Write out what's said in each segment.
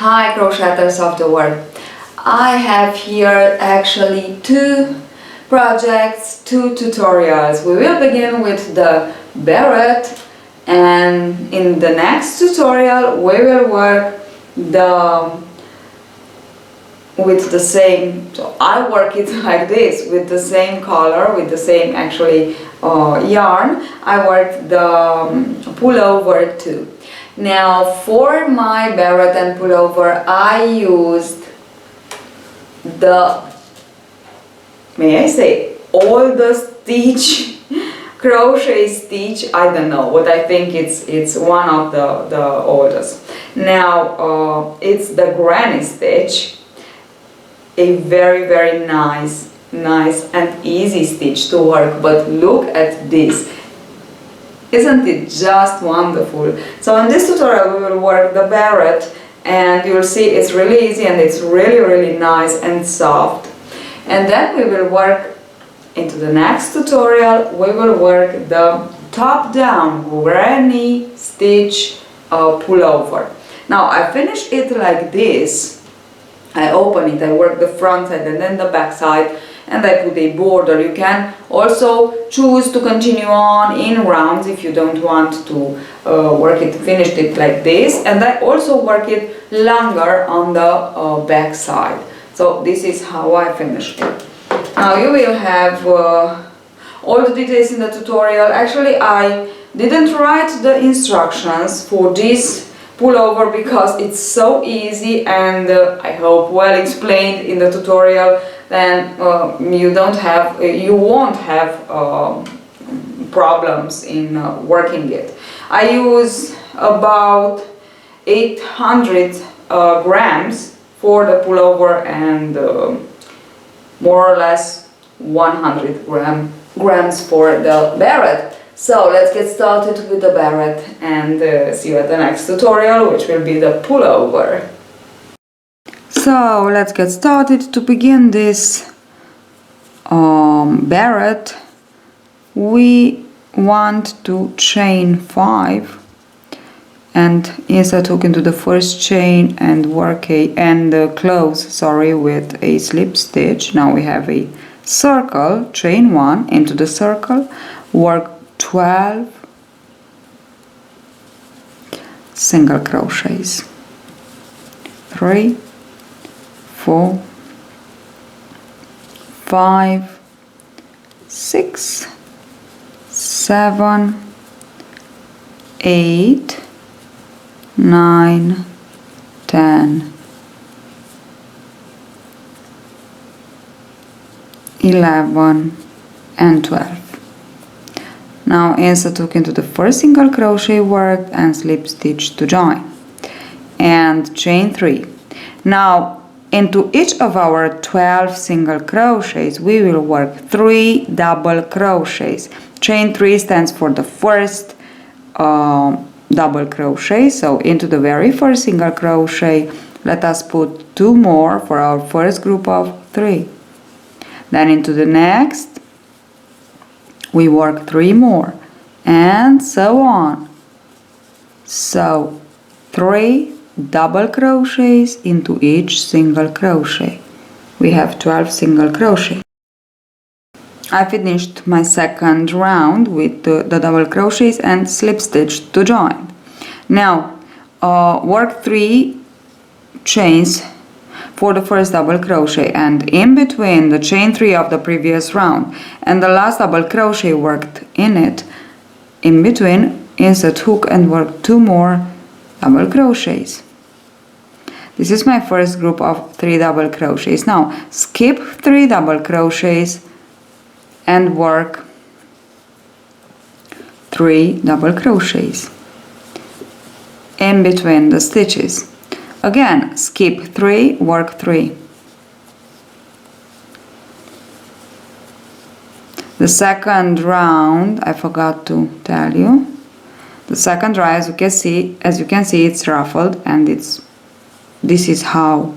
Hi crocheters of the world. I have here actually two projects, two tutorials. We will begin with the beret, and in the next tutorial we will work with the same, so I work it like this, with the same color, with the same actually yarn. I work the pullover too. Now for my beret and pullover I used the, may I say, all the stitch crochet stitch, I don't know, but I think it's one of the oldest. Now it's the granny stitch, a very nice and easy stitch to work, but look at this. Isn't it just wonderful? So in this tutorial we will work the beret, and you'll see it's really easy and it's really nice and soft. And then we will work into the next tutorial, we will work the top down granny stitch pullover. Now I finished it like this. I open it, I work the front side and then the back side, and I put a border. You can also choose to continue on in rounds if you don't want to finish it like this, and I also work it longer on the back side. So this is how I finished it. Now you will have all the details in the tutorial. Actually I didn't write the instructions for this pullover because it's so easy and I hope well explained in the tutorial. Then you won't have problems in working it. I use about 800 grams for the pullover and more or less 100 grams for the beret. So let's get started with the beret and see you at the next tutorial, which will be the pullover. So let's get started. To begin this beret, we want to chain 5 and insert hook into the first chain and close with a slip stitch. Now we have a circle, chain 1 into the circle, work 12 single crochets, 3, 4, 5, 6, 7, 8, 9, 10, 11 and 12. Now insert hook into the first single crochet worked and slip stitch to join and chain 3. Now into each of our 12 single crochets we will work 3 double crochets. Chain 3 stands for the first double crochet, so into the very first single crochet let us put 2 more for our first group of 3. Then into the next we work 3 more and so on. So 3 double crochets into each single crochet. We have 12 single crochet. I finished my second round with the double crochets and slip stitch to join. Now work 3 chains for the first double crochet, and in between the chain 3 of the previous round and the last double crochet worked in it, in between insert hook and work 2 more double crochets. This is my first group of 3 double crochets. Now skip 3 double crochets and work 3 double crochets in between the stitches. Again, skip 3, work 3. The second round, I forgot to tell you, the second round, as you can see, it's ruffled, and this is how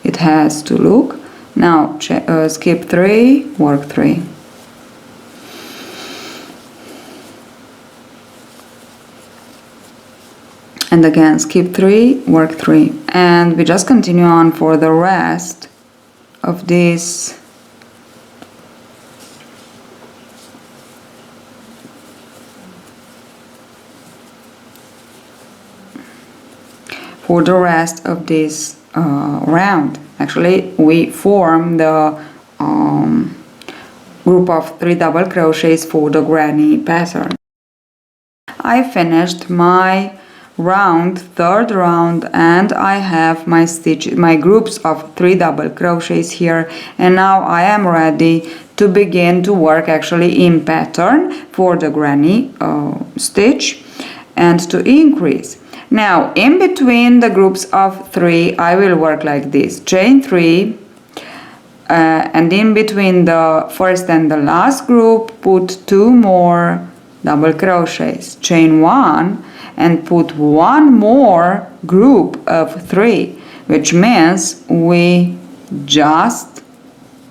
it has to look. Now skip 3, work 3. and again skip 3, work 3, and we just continue on for the rest of this round. Actually, we form the group of 3 double crochets for the granny pattern. I finished my third round, and I have my groups of 3 double crochets here, and now I am ready to begin to work actually in pattern for the granny stitch and to increase. Now in between the groups of 3 I will work like this: chain 3, and in between the first and the last group put 2 more double crochets, chain 1, and put 1 more group of 3, which means we just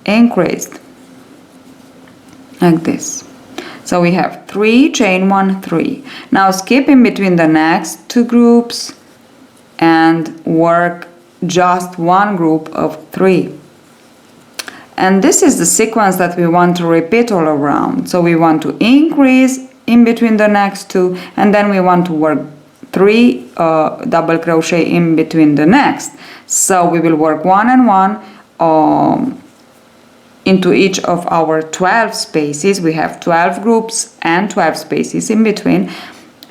increased like this. So we have 3, chain 1, 3. Now skip in between the next 2 groups and work just 1 group of 3. And this is the sequence that we want to repeat all around. So we want to increase in between the next 2, and then we want to work 3 double crochet in between the next. So we will work 1 and 1 into each of our 12 spaces. We have 12 groups and 12 spaces in between,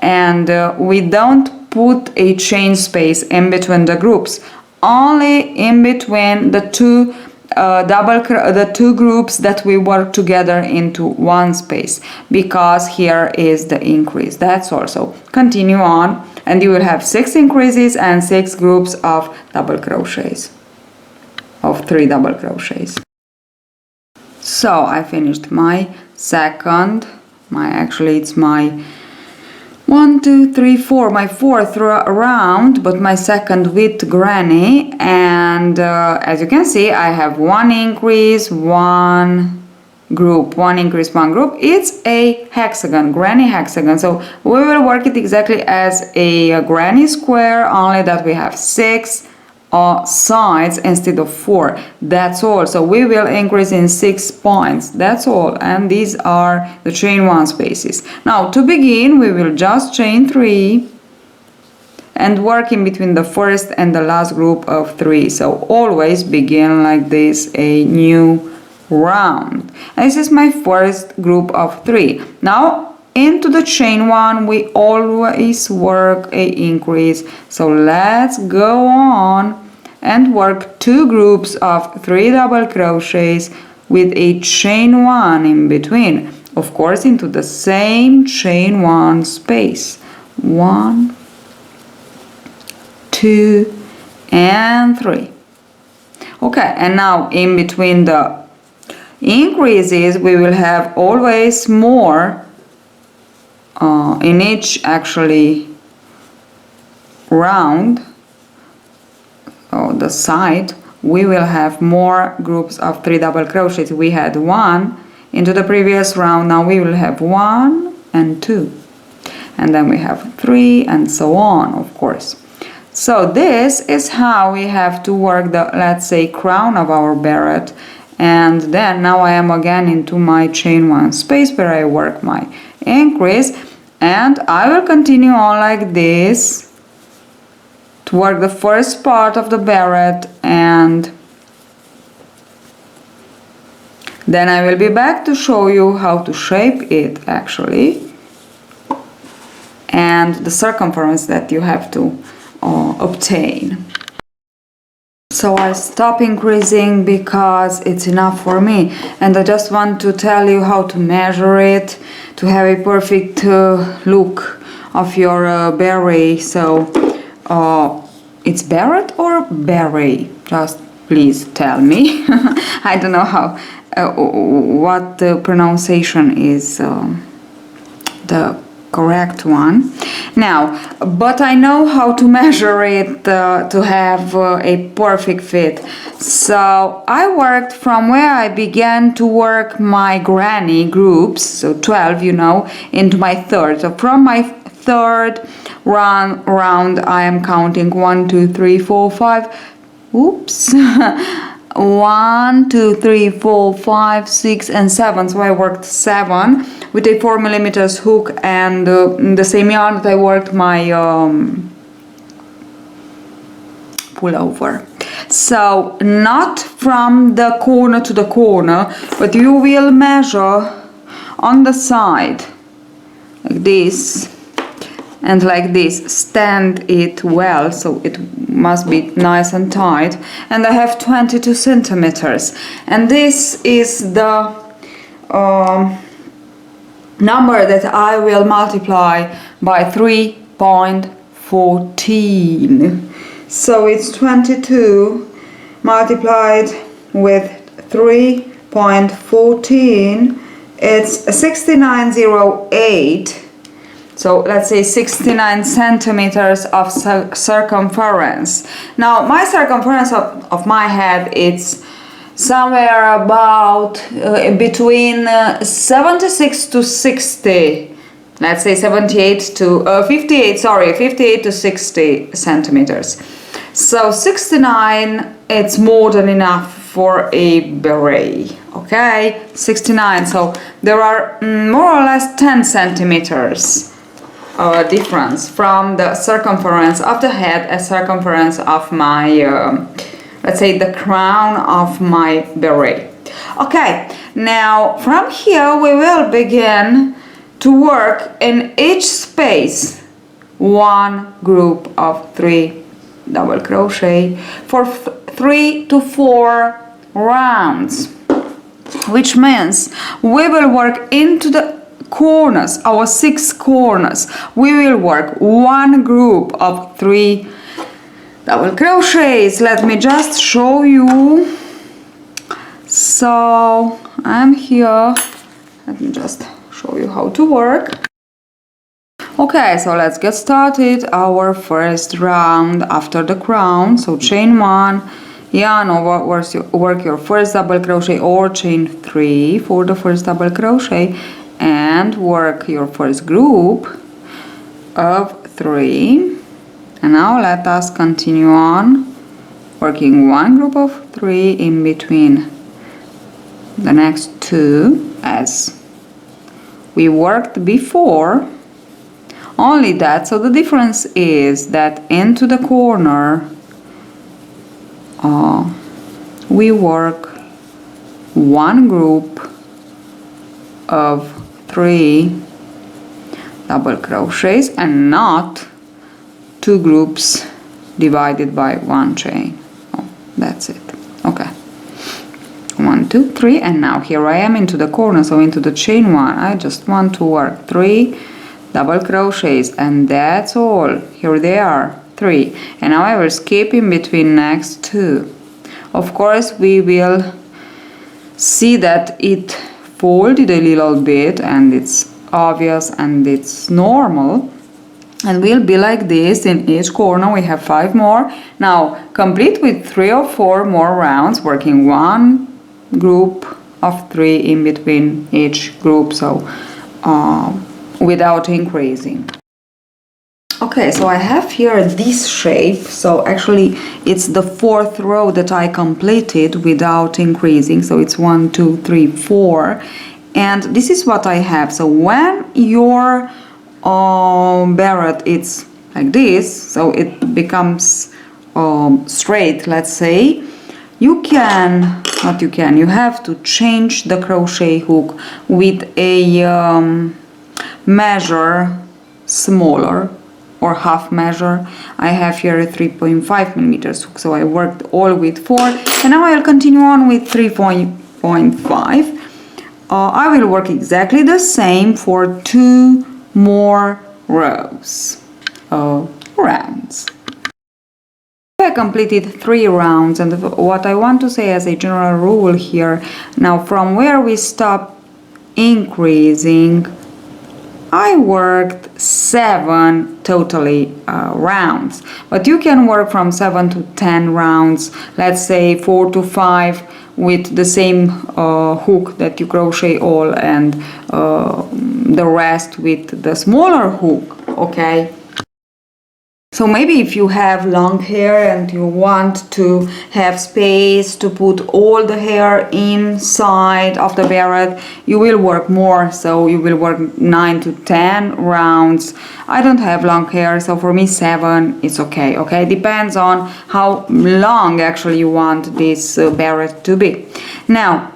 and we don't put a chain space in between the groups, only in between the two the 2 groups that we work together into 1 space, because here is the increase. That's also continue on, and you will have 6 increases and 6 groups of double crochets, of 3 double crochets. So I finished my second, it's my 1, 2, 3, 4, my 4th round, but my second with granny, and as you can see I have 1 increase, 1 group, 1 increase, 1 group. It's a hexagon, granny hexagon, so we will work it exactly as a granny square, only that we have 6 sides instead of 4. That's all. So we will increase in 6 points. That's all. And these are the chain 1 spaces. Now to begin we will just chain 3 and work in between the first and the last group of 3. So always begin like this a new round. And this is my first group of 3. Now into the chain 1 we always work a increase. So let's go on and work 2 groups of 3 double crochets with a chain 1 in between, of course into the same chain 1 space. 1, 2 and 3. Okay, and now in between the increases we will have always more in each actually round, the side, we will have more groups of 3 double crochets. We had 1 into the previous round, now we will have 1 and 2, and then we have 3 and so on, of course. So this is how we have to work the, let's say, crown of our beret. And then now I am again into my chain 1 space where I work my increase, and I will continue on like this to work the first part of the beret, and then I will be back to show you how to shape it actually, and the circumference that you have to obtain. So I stop increasing because it's enough for me, and I just want to tell you how to measure it to have a perfect look of your beret. So it's beret or beret? Just please tell me. I don't know how what the pronunciation is the correct one now, but I know how to measure it to have a perfect fit. So I worked from where I began to work my granny groups, so 12, you know, into my third. So from my third round I am counting 1, 2, 3, 4, 5. Oops. 1, 2, 3, 4, 5, 6, and 7. So I worked 7 with a 4 millimeters hook and the same yarn that I worked my pullover. So not from the corner to the corner, but you will measure on the side like this and like this. Stand it well, so it must be nice and tight. And I have 22 centimeters, and this is the number that I will multiply by 3.14. So it's 22 multiplied with 3.14, it's 6908. So let's say 69 centimeters of circumference. Now my circumference of my head, it's somewhere about between 76 to 60. Let's say 58 to 58 to 60 centimeters. So 69, it's more than enough for a beret. Okay, 69. So there are more or less 10 centimeters difference from the circumference of the head and circumference of my let's say the crown of my beret. Okay, now from here we will begin to work in each space one group of 3 double crochet for 3 to 4 rounds, which means we will work into the corners, our 6 corners. We will work one group of 3 double crochets. Let me just show you. So I'm here. Let me just show you how to work. Okay, so let's get started. Our first round after the crown. So chain 1, yarn over, work your first double crochet, or chain 3 for the first double crochet, and work your first group of 3. And now let us continue on working one group of 3 in between the next 2 as we worked before. Only that, so the difference is that into the corner we work one group of 3 double crochets and not 2 groups divided by 1 chain. Oh, that's it. Okay, 1, 2, 3, and now here I am into the corner, so into the chain 1 I just want to work 3 double crochets, and that's all. Here they are, 3, and now I will skip in between next 2. Of course we will see that it folded a little bit, and it's obvious and it's normal, and will be like this in each corner. We have 5 more. Now complete with 3 or 4 more rounds, working one group of 3 in between each group, so without increasing. Okay, so I have here this shape. So actually it's the 4th row that I completed without increasing, so it's 1, 2, 3, 4, and this is what I have. So when your beret it's like this, so it becomes straight, let's say, you have to change the crochet hook with a measure smaller, or half measure. I have here a 3.5 millimeters hook, so I worked all with 4, and now I'll continue on with 3.5. I will work exactly the same for 2 more rows of rounds. I completed 3 rounds, and what I want to say as a general rule here, now from where we stop increasing, I worked 7 totally rounds, but you can work from 7 to 10 rounds, let's say 4 to 5 with the same hook that you crochet all, and the rest with the smaller hook. okay? So maybe if you have long hair and you want to have space to put all the hair inside of the beret, you will work more, so you will work 9 to 10 rounds. I don't have long hair, so for me 7 is okay, okay? Depends on how long actually you want this beret to be. Now,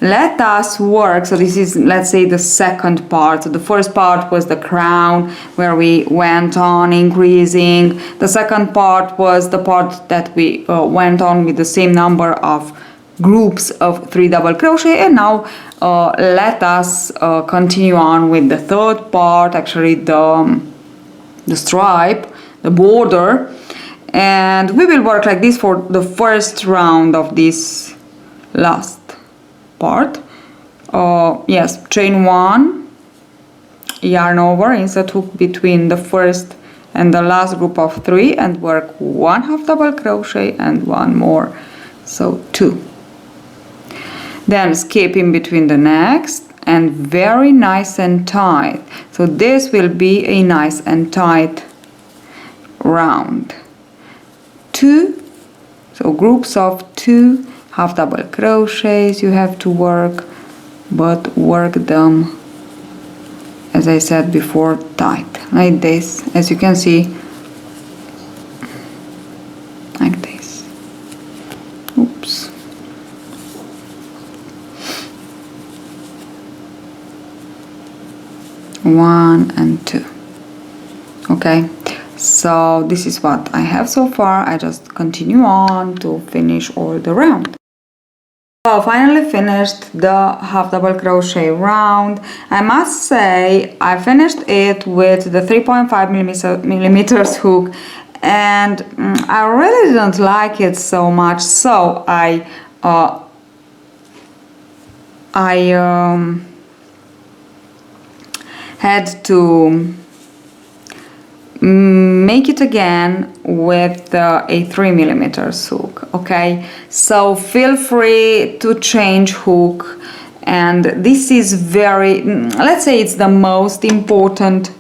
let us work. So this is, let's say, the second part. So the first part was the crown, where we went on increasing. The second part was the part that we went on with the same number of groups of 3 double crochet, and now let us continue on with the third part, actually the stripe, the border, and we will work like this for the first round of this last part. Yes, chain 1, yarn over, insert hook between the first and the last group of 3, and work 1 half double crochet and 1 more, so 2. Then skip in between the next, and very nice and tight. So this will be a nice and tight round. 2, so groups of 2 half double crochets you have to work, but work them, as I said before, tight, like this, as you can see, like this. Oops. One and 2. Okay, so this is what I have so far. I just continue on to finish all the round. So finally finished the half double crochet round. I must say I finished it with the 3.5 millimeters hook, and I really didn't like it so much, so I had to make it again with a 3 millimeters hook. Okay, so feel free to change hook, and this is very, let's say it's the most important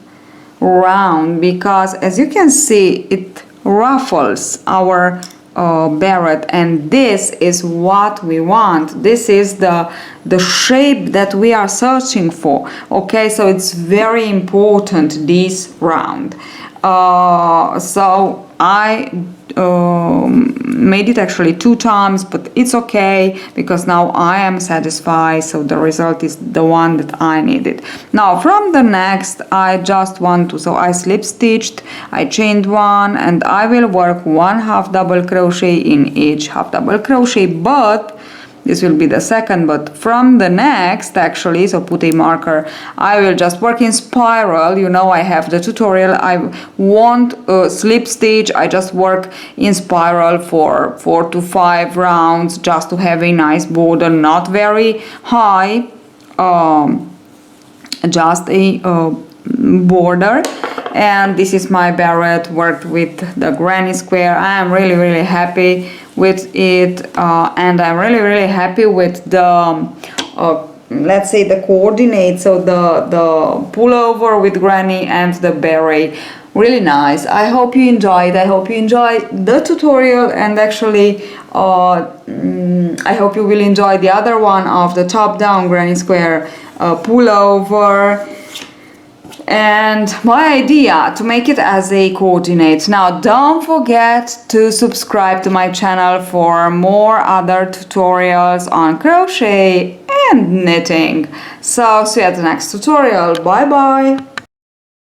round, because as you can see it ruffles our beret, and this is what we want. This is the shape that we are searching for. Okay, so it's very important, this round. So I made it actually 2 times, but it's okay because now I am satisfied, so the result is the one that I needed. Now from the next I just want to, so I slip stitched, I chained 1, and I will work 1 half double crochet in each half double crochet, but this will be the second, but from the next actually, so put a marker, I will just work in spiral. You know, I have the tutorial. I won't slip stitch, I just work in spiral for 4 to 5 rounds, just to have a nice border, not very high, just a border. And this is my beret worked with the granny square. I am really happy with it, and I'm really happy with the let's say the coordinates, so the pullover with granny and the beret. Really nice. I hope you enjoyed. I hope you enjoyed the tutorial, and actually I hope you will enjoy the other one of the top down granny square pullover. And my idea to make it as a coordinate. Now don't forget to subscribe to my channel for more other tutorials on crochet and knitting. So see you at the next tutorial. Bye bye.